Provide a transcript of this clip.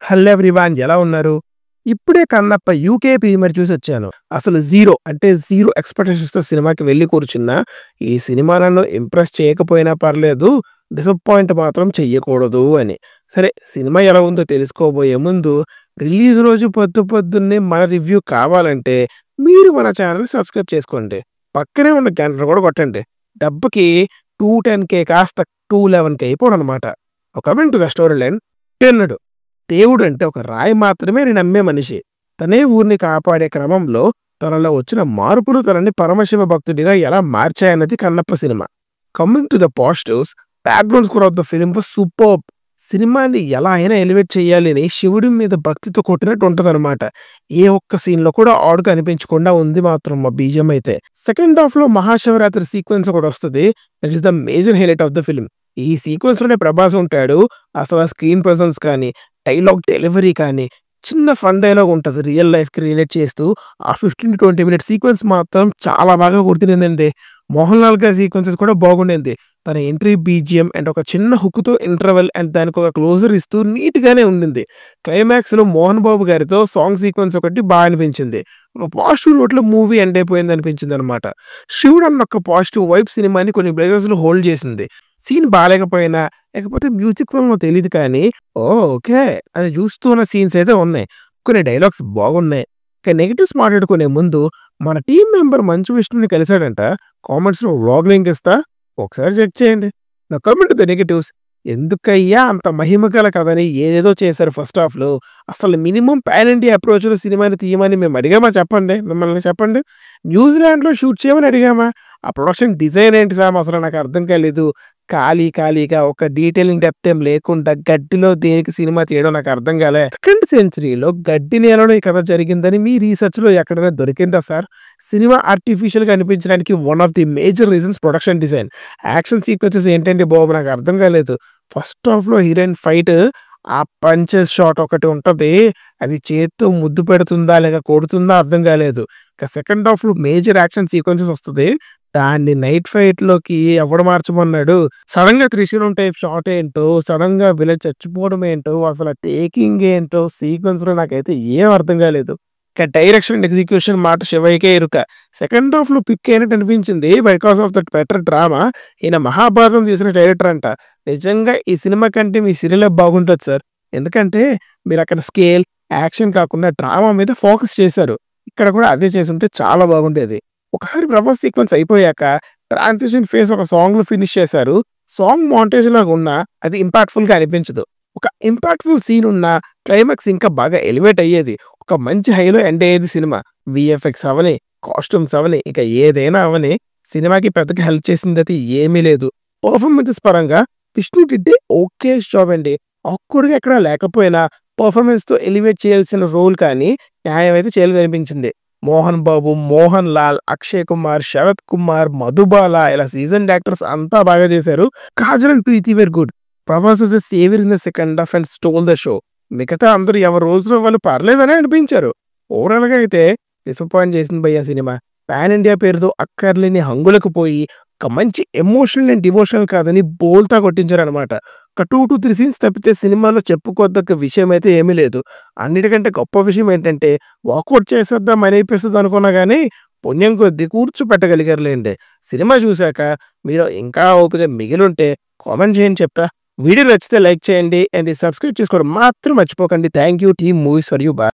Hello everyone ఎలా ఉన్నారు? ఇప్పుడే కన్నప్ప యూకే ప్రీమియర్ చూసొచ్చాను. అసలు జీరో ఎక్స్‌పెక్టేషన్స్‌తో సినిమాకి వెళ్లి కూర్చున్నా. ఈ సినిమా నన్ను ఇంప్రెస్ చేయకపోయినా పర్లేదు. డిసప్పాయింట్ మాత్రం చెయ్యకూడదు అని. సరే సినిమా ఎలా ఉందో తెలుసుకోబోయే ముందు రిలీజ్ రోజు పొద్దున్నే మన రివ్యూ కావాలంటే మీరు మన ఛానెల్‌ని సబ్స్క్రైబ్ చేసుకోండి. పక్కనే ఉన్న గంటను కూడా కొట్టండి. దెబ్బకి 210K కాస్త 211K అయిపోననమాట. Coming to the story line. టెన్నుడు దేవుడంటే ఒక రాయి మాత్రమే అని నమ్మే మనిషి. తనే ఊరిని కాపాడే క్రమంలో తనలో వచ్చిన మార్పులు తనని పరమశివ భక్తుడిగా ఎలా మార్చాయన్నది కన్నప్ప సినిమా. Coming to the positives, background score of the film was superb. సినిమాని ఎలా అయినా ఎలివేట్ చేయాలి అని శివుడి మీద భక్తితో కొట్టినట్టు ఉంటదనమాట. ఏ ఒక్క సీన్‌లో కూడా ఆడ్ కనిపించకుండా ఉంది మాత్రం ఆ బీజీఎం అయితే. సెకండ్ హాఫ్‌లో మహాశివరాత్రి సీక్వెన్స్ ఒకటొస్తది. That is the major highlight of the film. ఈ సీక్వెన్స్‌లోనే ప్రభాస్ ఉంటాడు. అసలు ఆ స్క్రీన్ ప్రెజెన్స్ కానీ, డైలాగ్ డెలివరీ కానీ, చిన్న ఫన్ డైలాగ్ ఉంటది. రియల్ లైఫ్‌కి రిలేట్ చేస్తూ ఆ 15-20 మినిట్స్ సీక్వెన్స్ మాత్రం చాలా బాగా గుర్తుండిందండి. మోహన్ లాల్ గారి సీక్వెన్సెస్ కూడా బాగుండింది. తన ఎంట్రీ బీజీఎం అండ్ ఒక చిన్న హుక్‌తో ఇంటర్వెల్ అండ్ దానికి ఒక క్లోజర్ ఇస్తూ నీట్‌గానే ఉండింది. క్లైమాక్స్‌లో మోహన్ బాబు గారితో సాంగ్ సీక్వెన్స్ ఒకటి అనిపించింది. ఒక పాజిటివ్ నోట్‌లో మూవీ ఎండ్ అయిపోయింది అనిపించిందనమాట. శివుడు అన్న ఒక పాజిటివ్ వైబ్ సినిమాని కొన్ని ప్లేసెస్‌లో హోల్డ్ చేసింది. సీన్ బాలేకపోయినా, లేకపోతే మ్యూజిక్ వల్లనో తెలీదు కానీ, ఓకే అని చూస్తూ ఉన్న సీన్స్ అయితే ఉన్నాయి. కొన్ని డైలాగ్స్ బాగున్నాయి. ఇక నెగెటివ్స్ మాట్లాడుకునే ముందు మన టీమ్ మెంబర్ మంచు విష్ణుని కలిసాడంట. కామెంట్స్‌లో వ్లాగ్ లింక్ ఇస్తా. ఒకసారి చెక్ చేయండి. నా కమింగ్ టు ద నెగెటివ్స్. ఎందుకయ్యా అంత మహిమ గల కథని ఏదేదో చేశారు ఫస్ట్ హాఫ్‌లో. అసలు మినిమమ్ పాన్ ఇండియా అప్రోచ్‌లో సినిమాని తీయమని మేము అడిగామా చెప్పండి? మిమ్మల్ని చెప్పండి. న్యూజిలాండ్‌లో షూట్ చేయమని అడిగామా? ఆ ప్రొడక్షన్ డిజైన్ ఏంటి సామ్ అసలు నాకు అర్థం కాలేదు. ఖాళీగా ఒక డీటెయిలింగ్ డెప్త్ ఏం లేకుండా గడ్డిలో దేనికి సినిమా తీయడం నాకు అర్థం కాలే. సెకండ్ సెంచరీలో గడ్డి నేలలో ఈ కథ జరిగిందని మీ రీసెర్చ్‌లో ఎక్కడైనా దొరికిందా సార్? సినిమా ఆర్టిఫిషియల్‌గా అనిపించడానికి one of the major reasons production design. Action sequences ఏంటండి బాబు నాకు అర్థం కాలేదు. ఫస్ట్ హాఫ్‌లో హీరోయిన్ ఫైట్, ఆ పంచెస్ షాట్ ఒకటి ఉంటది. అది చేత్తో ముద్దు పెడుతుందా లేక కొడుతుందా అర్థం కాలేదు. ఇక సెకండ్ హాఫ్‌లో మేజర్ యాక్షన్ సీక్వెన్సెస్ వస్తది. దాన్ని నైట్ ఫైట్‌లోకి ఎవడు మార్చమన్నాడు? సడెన్‌గా త్రిశూలం టైప్ షాట్ ఏంటో, సడెన్‌గా విలన్ చచ్చిపోవడం ఏంటో, అసలు ఆ టేకింగ్ ఏంటో సీక్వెన్స్‌లో నాకైతే ఏం అర్థం కాలేదు. ఇక డైరెక్షన్ అండ్ ఎగ్జిక్యూషన్ మాట శివయ్యకే ఎరుక. సెకండ్ హాఫ్‌లో పిక్ అయినట్టు అనిపించింది. Because of that better drama. ఈయన మహాభారతం తీసిన డైరెక్టర్ అంట. నిజంగా ఈ సినిమా కంటే మీ సీరియలే బాగుంటది సార్. ఎందుకంటే మీరక్కడ స్కేల్, యాక్షన్ కాకుండా డ్రామా మీద ఫోకస్ చేశారు. ఇక్కడ కూడా అదే చేసుంటే చాలా బాగుండేది. ఒకసారి ప్రభాస్ సీక్వెన్స్ అయిపోయాక ట్రాన్సిషన్ ఫేజ్ ఒక సాంగ్‌లో ఫినిష్ చేశారు. సాంగ్ మోంటేజ్ లాగా ఉన్నా అది ఇంపాక్ట్‌ఫుల్‌గా అనిపించదు. ఒక ఇంపాక్ట్‌ఫుల్ సీన్ ఉన్న క్లైమాక్స్ ఇంకా బాగా ఎలివేట్ అయ్యేది. ఒక మంచి హైలో ఎండ్ అయ్యేది సినిమా. వీఎఫ్ఎక్స్ అవని, కాస్ట్యూమ్స్ అవని, ఇక ఏదైనా అవని సినిమాకి పెద్దగా హెల్ప్ చేసిందయితే ఏమీ లేదు. పర్ఫార్మెన్సెస్ పరంగా విష్ణు డిడ్డే ఓకే జాబ్ అండి. ఆక్వర్డ్‌గా ఎక్కడా లేకపోయినా పర్ఫార్మెన్స్‌తో ఎలివేట్ చేయాల్సిన రోల్ కానీ న్యాయం అయితే చేయలేదనిపించింది. మోహన్ బాబు, మోహన్ లాల్, అక్షయ్ కుమార్, శరత్ కుమార్, మధుబాల ఇలా సీజన్డ్ యాక్టర్స్ అంతా బాగా చేశారు. Kajal and Preethi were good. Prabhas was the saviour in the second half and stole the show. మిగతా అందరూ ఎవరి రోల్స్‌లో వాళ్ళు పర్లేదనే అనిపించారు. ఓవరాల్‌గా అయితే డిసప్పాయింట్ చేసింది భయ్యా సినిమా. పాన్ ఇండియా పేరుతో అక్కర్లేని హంగులకు పోయి ఒక మంచి ఎమోషనల్ అండ్ డివోషనల్ కాదని బోల్తా కొట్టించారనమాట. ఒక 2-3 సీన్స్ తప్పితే సినిమాలో చెప్పుకోదగ్గ విషయం అయితే ఏమీ లేదు. అన్నిటికంటే గొప్ప విషయం ఏంటంటే వాకౌట్ చేసేద్దాం మనీ అయిపోతది అనుకున్నా గానీ పుణ్యం కొద్దీ కూర్చోపెట్టగలిగారులేండి. సినిమా చూసాక మీరు ఇంకా ఓపిక మిగిలుంటే కామెంట్ చేయండి చెప్తా. వీడియో నచ్చితే లైక్ చేయండి అండ్ సబ్స్క్రైబ్ చేసుకోవడం మాత్రం మర్చిపోకండి. Thank you team movies for you. Bye.